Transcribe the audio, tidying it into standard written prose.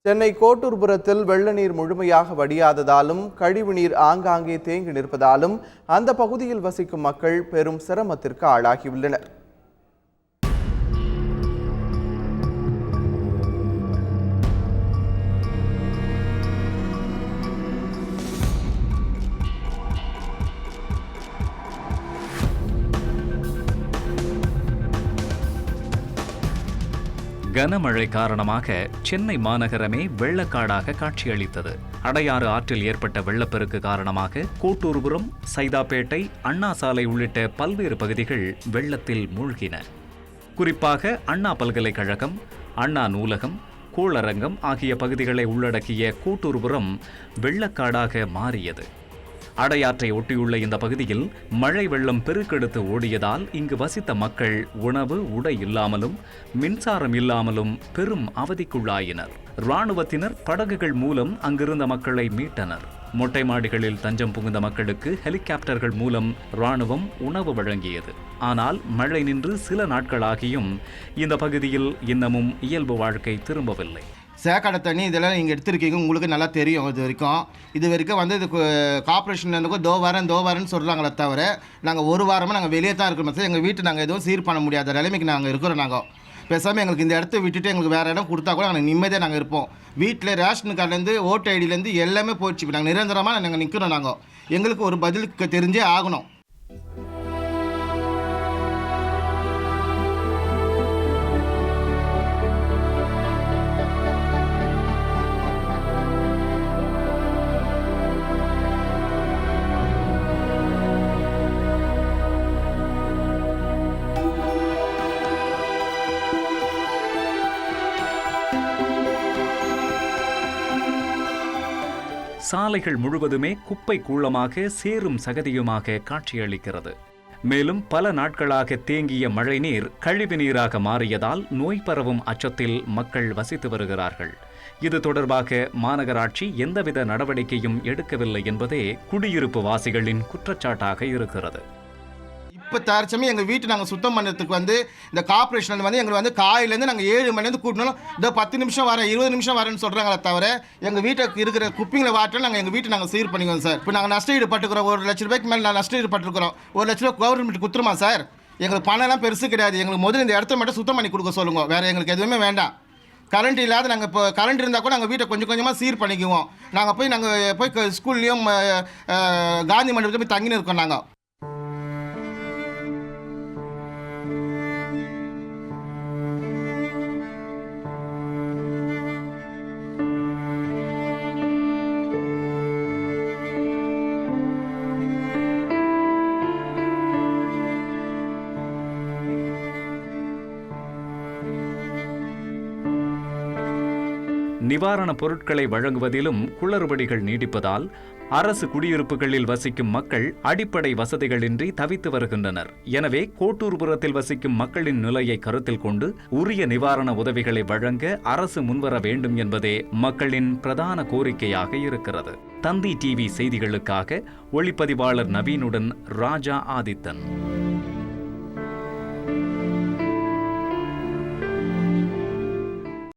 சென்னை கோட்டூர்புரத்தில் வெள்ள நீர் முழுமையாக வடியாததாலும் கழிவுநீர் ஆங்காங்கே தேங்கி நிற்பதாலும் அந்த பகுதியில் வசிக்கும் மக்கள் பெரும் சிரமத்திற்கு ஆளாகியுள்ளனர். கனமழை காரணமாக சென்னை மாநகரமே வெள்ளக்காடாக காட்சியளித்தது. அடையாறு ஆற்றில் ஏற்பட்ட வெள்ளப்பெருக்கு காரணமாக கோட்டூர்புரம், சைதாப்பேட்டை, அண்ணா சாலை உள்ளிட்ட பல்வேறு பகுதிகள் வெள்ளத்தில் மூழ்கின. குறிப்பாக அண்ணா பல்கலைக்கழகம், அண்ணா நூலகம், கோளரங்கம் ஆகிய பகுதிகளை உள்ளடக்கிய கோட்டூர்புரம் வெள்ளக்காடாக மாறியது. அடையாற்றை ஒட்டியுள்ள இந்த பகுதியில் மழை வெள்ளம் பெருக்கெடுத்து ஓடியதால் இங்கு வசித்த மக்கள் உணவு, உடை இல்லாமலும் மின்சாரம் இல்லாமலும் பெரும் அவதிக்குள்ளாயினர். இராணுவத்தினர் படகுகள் மூலம் அங்கிருந்த மக்களை மீட்டனர். மொட்டை மாடிகளில் தஞ்சம் புகுந்த மக்களுக்கு ஹெலிகாப்டர்கள் மூலம் இராணுவம் உணவு வழங்கியது. ஆனால் மழை நின்று சில நாட்களாகியும் இந்த பகுதியில் இன்னமும் இயல்பு வாழ்க்கை திரும்பவில்லை. சேக்காடை தண்ணி இதெல்லாம் நீங்கள் எடுத்துருக்கீங்க, உங்களுக்கு நல்லா தெரியும். இது வரைக்கும் வந்து இது கார்பரேஷன்லேருந்து தோ வரேன்னு சொல்கிறாங்களே தவிர நாங்கள் ஒரு வாரமாக நாங்கள் வெளியே தான் இருக்கிறோம். சார், எங்கள் வீட்டை நாங்கள் எதுவும் சீர் பண்ண முடியாத நிலைமைக்கு நாங்கள் இருக்கிறோம். நாங்கள் பேசாமல் எங்களுக்கு இந்த இடத்த விட்டுட்டு எங்களுக்கு வேறு இடம் கொடுத்தா கூட நாங்கள் நிம்மதியாக நாங்கள் இருப்போம். வீட்டில் ரேஷன் கார்டுலேருந்து ஓட்டு ஐடியிலேருந்து எல்லாமே போயிடுச்சு. நாங்கள் நிரந்தரமாக நாங்கள் நிற்கிறோம். நாங்கள் எங்களுக்கு ஒரு பதிலுக்கு தெரிஞ்சே ஆகணும். சாலைகள் முழுவதுமே குப்பை கூளமாக சேரும் சகதியுமாக காட்சியளிக்கிறது. மேலும் பல நாட்களாக தேங்கிய மழைநீர் கழிவு நீராக மாறியதால் நோய் பரவும் அச்சத்தில் மக்கள் வசித்து வருகிறார்கள். இது தொடர்பாக மாநகராட்சி எந்தவித நடவடிக்கையும் எடுக்கவில்லை என்பதே குடியிருப்பு வாசிகளின் குற்றச்சாட்டாக இருக்கிறது. இப்போ தற்சமயம் எங்கள் வீட்டை நாங்கள் சுத்தம் பண்ணுறதுக்கு வந்து இந்த கார்பரேஷன் வந்து எங்களுக்கு வந்து காலையிலேருந்து நாங்கள் 7 மணிலேருந்து கூட்டணும். இதோ 10 நிமிஷம் வரேன், 20 நிமிஷம் வரேன்னு சொல்கிறாங்களே தவிர எங்கள் வீட்டுக்கு இருக்கிற குப்பிங்களை வாட்டில் நாங்கள் எங்கள் வீட்டை நாங்கள் சீர் பண்ணிக்குவோம் சார். இப்போ நாங்கள் நஷ்டஈடு பட்டுக்கிறோம். 1 லட்ச ரூபாய்க்கு மேலே நான் நஷ்டஈடு பட்டுருக்கிறோம். 1 லட்ச ரூபா கவர்மெண்ட் கொடுத்துருமா சார்? எங்களுக்கு பணம்லாம் பெருசு கிடையாது. எங்களுக்கு முதல்ல இந்த இடத்த மட்டும் சுத்தம் பண்ணி கொடுக்க சொல்லுங்க. வேறு எங்களுக்கு எதுவுமே வேண்டாம். கரண்ட் இல்லாத நாங்கள் இப்போ கரண்ட் இருந்தால் கூட நாங்கள் வீட்டை கொஞ்சம் கொஞ்சமாக சீர் பண்ணிக்குவோம். நாங்கள் போய் ஸ்கூல்லையும் காந்தி மண்டபத்தில் போய் தங்கின்னு இருக்கோம். நாங்கள் நிவாரணப் பொருட்களை வழங்குவதிலும் குளறுபடிகள் நீடிப்பதால் அரசு குடியிருப்புகளில் வசிக்கும் மக்கள் அடிப்படை வசதிகளின்றி தவித்து வருகின்றனர். எனவே கோட்டூர்புரத்தில் வசிக்கும் மக்களின் நிலையை கருத்தில் கொண்டு உரிய நிவாரண உதவிகளை வழங்க அரசு முன்வர வேண்டும் என்பதே மக்களின் பிரதான கோரிக்கையாக இருக்கிறது. தந்தி டிவி செய்திகளுக்காக ஒளிப்பதிவாளர் நவீனுடன் ராஜா ஆதித்தன்.